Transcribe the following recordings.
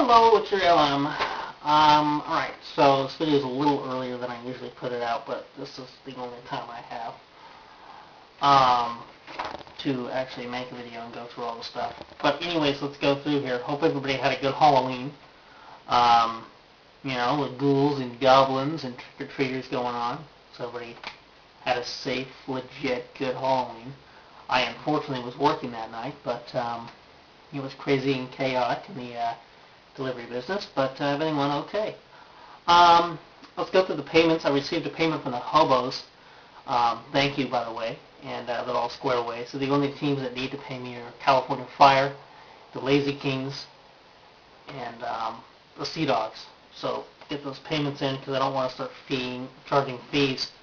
Hello, it's your LM. Alright, so this video is a little earlier than I usually put it out, but this is the only time I have to actually make a video and go through all the stuff. But anyways, let's go through here. Hope everybody had a good Halloween. With ghouls and goblins and trick-or-treaters going on. So everybody had a safe, legit, good Halloween. I unfortunately was working that night, but it was crazy and chaotic in the delivery business, but everything went okay. Let's go through the payments. I received a payment from the Hobos. Thank you, by the way, and they're all squared away. So the only teams that need to pay me are California Fire, the Lazy Kings, and the Sea Dogs. So get those payments in because I don't want to start charging fees.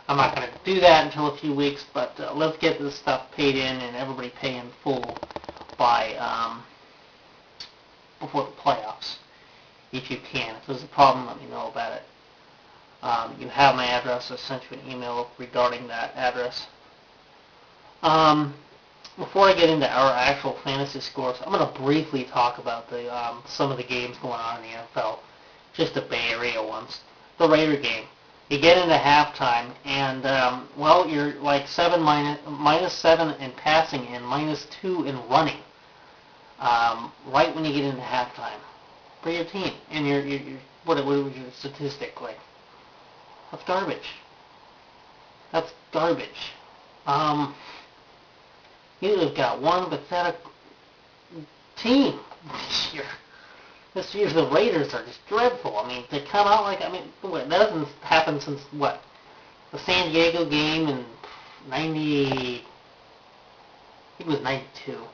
I'm not going to do that until a few weeks, but let's get this stuff paid in and everybody pay in full by before the playoffs, if you can. If there's a problem, let me know about it. You have my address. I sent you an email regarding that address. Before I get into our actual fantasy scores, I'm going to briefly talk about some of the games going on in the NFL, just the Bay Area ones. The Raider game. You get into halftime, and, you're like minus 7 in passing and minus 2 in running. Right when you get into halftime for your team, and what was your statistic like? That's garbage. That's garbage. You've got one pathetic team this year. This year the Raiders are just dreadful. I mean, they come out that doesn't happen since what? The San Diego game in I think it was 92.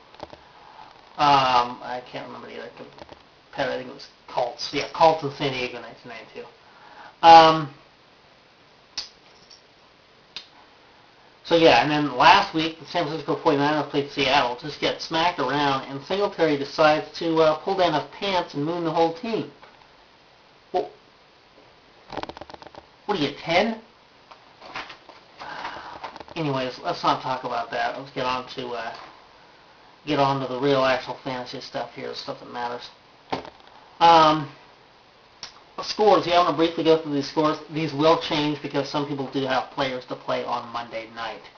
I can't remember the other competitor. I think it was Colts. Yeah, Colts in San Diego, 1992. And then last week, the San Francisco 49ers played Seattle. Just get smacked around, and Singletary decides to pull down his pants and moon the whole team. Well, what are you, 10? Anyways, let's not talk about that. Let's get on to the real actual fantasy stuff here, the stuff that matters. Scores. Yeah, I'm going to briefly go through these scores. These will change because some people do have players to play on Monday night,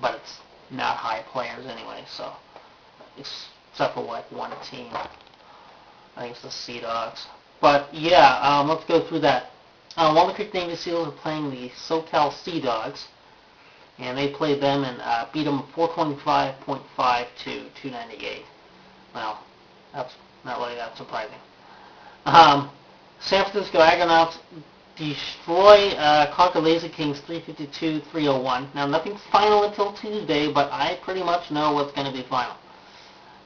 but it's not high players anyway, so except for like one team. I think it's the Sea Dogs. But yeah, let's go through that. Walnut Creek Navy Seals are playing the SoCal Sea Dogs, and they played them and beat them 425.5 to 298. Well, that's not really that surprising. San Francisco Argonauts destroy Concord Lazy Kings 352-301. Now, nothing's final until Tuesday, but I pretty much know what's going to be final.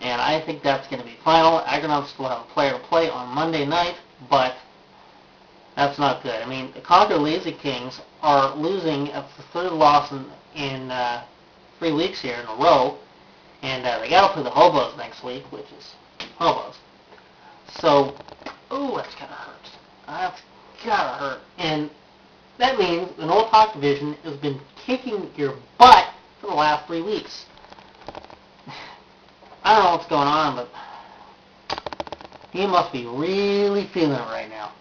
And I think that's going to be final. Argonauts still have a player to play on Monday night, but that's not good. I mean, the Concord Lazy Kings are losing. It's the third loss in 3 weeks here in a row, and they got to play the Hobos next week, which is Hobos. So, that's gotta hurt. That's gotta hurt. And that means the North Hawk Division has been kicking your butt for the last 3 weeks. I don't know what's going on, but you must be really feeling it right now.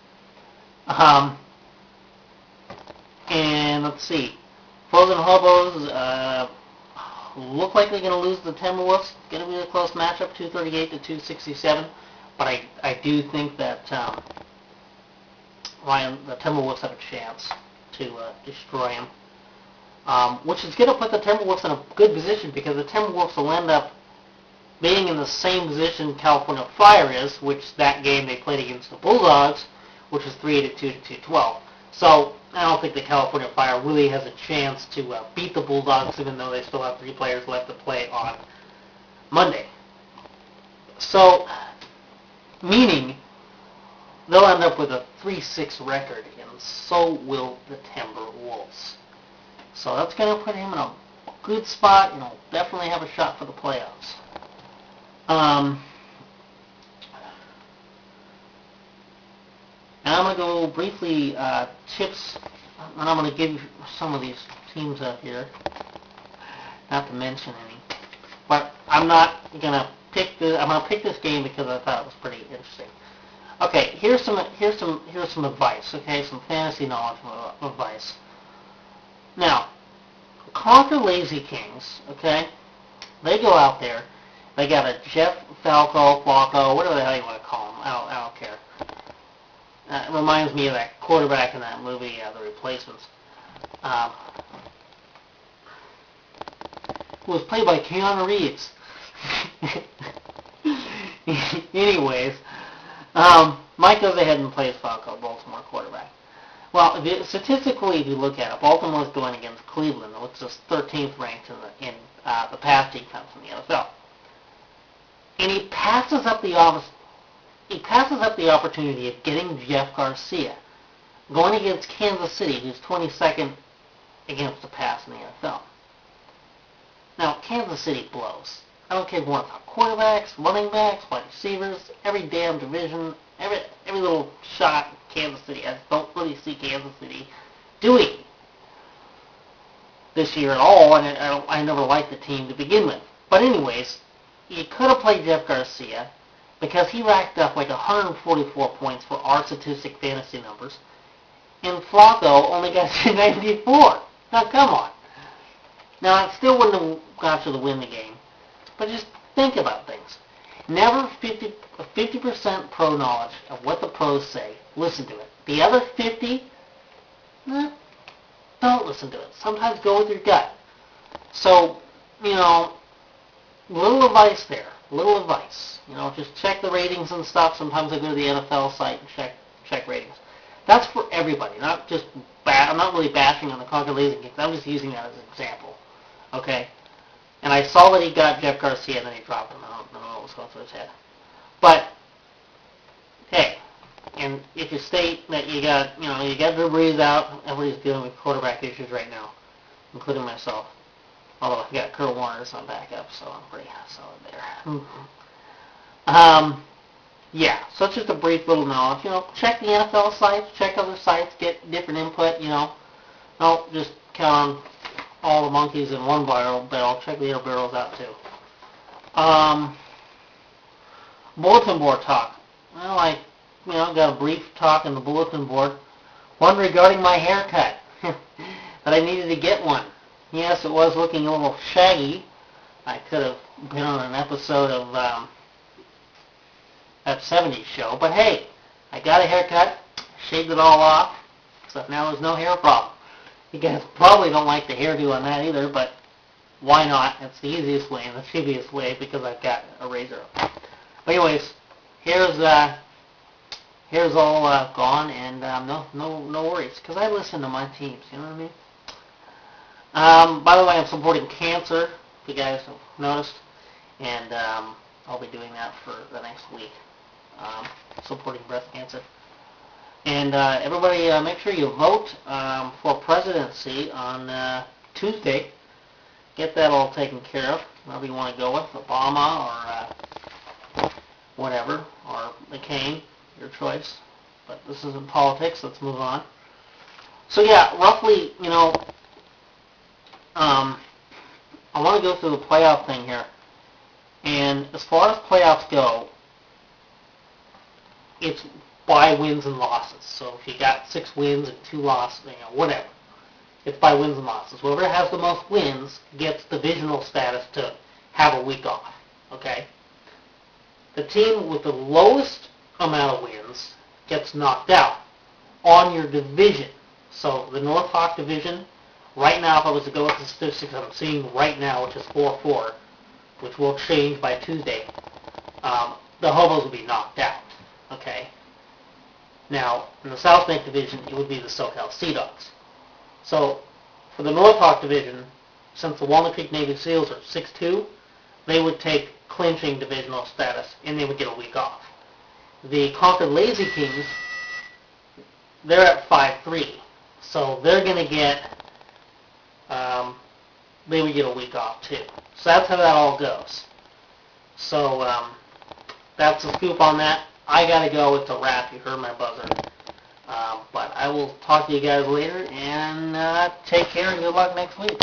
And let's see. Frozen Hobos look like they're going to lose to the Timberwolves. It's going to be a close matchup, 238 to 267. But I do think that the Timberwolves have a chance to destroy him, which is going to put the Timberwolves in a good position because the Timberwolves will end up being in the same position California Fire is, which that game they played against the Bulldogs, which was 382 to 212. So I don't think the California Fire really has a chance to beat the Bulldogs, even though they still have 3 players left to play on Monday. So, meaning they'll end up with a 3-6 record, and so will the Timberwolves. So that's going to put him in a good spot, and he'll definitely have a shot for the playoffs. And I'm going to go briefly tips, and I'm going to give you some of these teams out here, not to mention any. But I'm not going to pick this. I'm going to pick this game because I thought it was pretty interesting. Okay, here's some advice. Okay, some fantasy knowledge advice. Now, Conquer Lazy Kings. Okay, they go out there. They got a Jeff Falco, Flacco, whatever the hell you want to call him. I don't care. It reminds me of that quarterback in that movie, The Replacements, who was played by Keanu Reeves. Anyways, Mike goes ahead and plays Falco, Baltimore quarterback. Well, statistically, if you look at it, Baltimore's going against Cleveland, which is 13th ranked in the pass defense in the NFL. And he passes up the opportunity of getting Jeff Garcia, going against Kansas City, who's 22nd against the pass in the NFL. Now, Kansas City blows. I don't care if you want to talk quarterbacks, running backs, wide receivers, every damn division, every little shot in Kansas City. I don't really see Kansas City doing this year at all, and I never liked the team to begin with. But anyways, you could have played Jeff Garcia because he racked up like 144 points for our statistic fantasy numbers, and Flacco only got 94. Now, come on. Now, it still wouldn't have got you to win the game, but just think about things. Never 50% pro knowledge of what the pros say. Listen to it. The other 50, don't listen to it. Sometimes go with your gut. So, little advice there. Little advice. Just check the ratings and stuff. Sometimes I go to the NFL site and check ratings. That's for everybody, not just I'm not really bashing on the Conquer Lazy Kings. I'm just using that as an example. Okay? And I saw that he got Jeff Garcia and then he dropped him. I don't know what was going through his head. But, hey, and if you state that you got Drew Brees out, everybody's dealing with quarterback issues right now, including myself. Although I got Kurt Warner as my backup, so I'm pretty solid there. Yeah, so it's just a brief little knowledge. Check the NFL sites, check other sites, get different input, Don't just count on all the monkeys in one barrel. Check the other barrels out too. Bulletin board talk. Well, I got a brief talk in the bulletin board. One regarding my haircut. That I needed to get one. Yes, it was looking a little shaggy. I could have been on an episode of that 70s show. But hey, I got a haircut, shaved it all off, so now there's no hair problem. You guys probably don't like the hairdo on that either, but why not? It's the easiest way and the cheapest way because I've got a razor. But anyways, here's all gone, and no worries, because I listen to my teams, you know what I mean? By the way, I'm supporting cancer, if you guys have noticed, and I'll be doing that for the next week, supporting breast cancer. And everybody, make sure you vote for presidency on Tuesday. Get that all taken care of, whoever you want to go with, Obama or whatever, or McCain, your choice. But this isn't politics, let's move on. So yeah, roughly, I want to go through the playoff thing here. And as far as playoffs go, it's by wins and losses. So if you got 6 wins and 2 losses, whatever. It's by wins and losses. Whoever has the most wins gets divisional status to have a week off. Okay? The team with the lowest amount of wins gets knocked out on your division. So the North Hawk division, right now, if I was to go with the statistics I'm seeing right now, which is 4-4, which will change by Tuesday, the Hobos will be knocked out. Okay? Now, in the South Bank division, it would be the SoCal Sea Dogs. So, for the North Hawk division, since the Walnut Creek Navy Seals are 6-2, they would take clinching divisional status, and they would get a week off. The Conquer Lazy Kings, they're at 5-3, so they're going to get, they would get a week off too. So that's how that all goes. So, that's the scoop on that. I got to go. It's a wrap. You heard my buzzer. But I will talk to you guys later, and take care and good luck next week.